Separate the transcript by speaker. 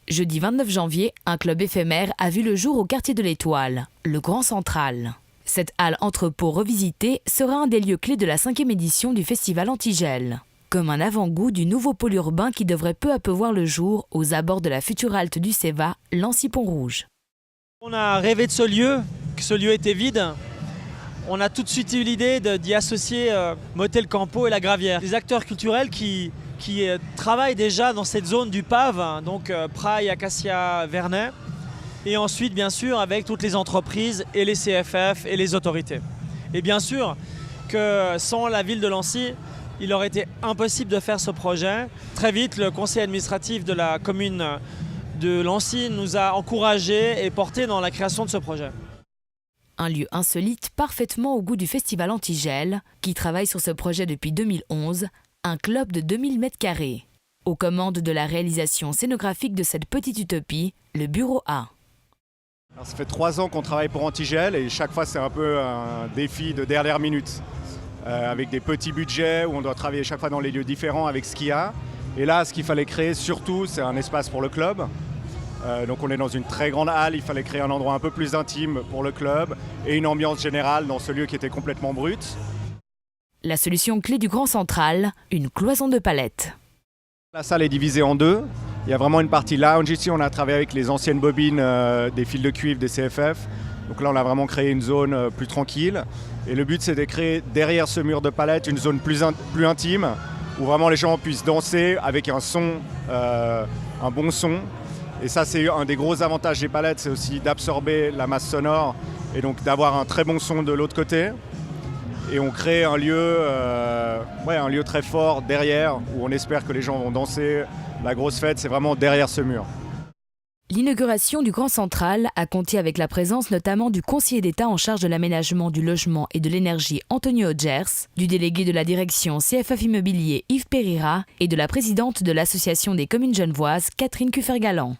Speaker 1: Jeudi 29 janvier, un club éphémère a vu le jour au quartier de l'Étoile, le Grand Central. Cette halle entrepôt revisitée sera un des lieux clés de la 5e édition du festival Antigel. Comme un avant-goût du nouveau pôle urbain qui devrait peu à peu voir le jour aux abords de la future halte du CEVA, Lancy-Pont-Rouge.
Speaker 2: On a rêvé de ce lieu, que ce lieu était vide. On a tout de suite eu l'idée d'y associer Motel Campo et la Gravière. Des acteurs culturels qui travaillent déjà dans cette zone du Pave, donc Praille, Acacia, Vernet. Et ensuite, bien sûr, avec toutes les entreprises et les CFF et les autorités. Et bien sûr que sans la ville de Lancy, il aurait été impossible de faire ce projet. Très vite, le conseil administratif de la commune de Lancy nous a encouragés et portés dans la création de ce projet.
Speaker 1: Un lieu insolite parfaitement au goût du festival Antigel, qui travaille sur ce projet depuis 2011, un club de 2000 m². Aux commandes de la réalisation scénographique de cette petite utopie, le Bureau A.
Speaker 3: Alors, ça fait 3 ans qu'on travaille pour Antigel et chaque fois c'est un peu un défi de dernière minute. Avec des petits budgets où on doit travailler chaque fois dans les lieux différents avec ce qu'il y a. Et là, ce qu'il fallait créer surtout, c'est un espace pour le club. Donc on est dans une très grande halle, il fallait créer un endroit un peu plus intime pour le club et une ambiance générale dans ce lieu qui était complètement brut.
Speaker 1: La solution clé du Grand Central, une cloison de palettes.
Speaker 3: La salle est divisée en 2. Il y a vraiment une partie lounge ici, on a travaillé avec les anciennes bobines des fils de cuivre des CFF. Donc là on a vraiment créé une zone plus tranquille. Et le but c'est de créer derrière ce mur de palettes une zone plus intime où vraiment les gens puissent danser avec un son, un bon son. Et ça, c'est un des gros avantages des palettes, c'est aussi d'absorber la masse sonore et donc d'avoir un très bon son de l'autre côté. Et on crée un lieu très fort derrière, où on espère que les gens vont danser. La grosse fête, c'est vraiment derrière ce mur.
Speaker 1: L'inauguration du Grand Central a compté avec la présence notamment du conseiller d'État en charge de l'aménagement, du logement et de l'énergie Antonio Odgers, du délégué de la direction CFF Immobilier Yves Périra et de la présidente de l'Association des communes genevoises Catherine Cuffer-Galland.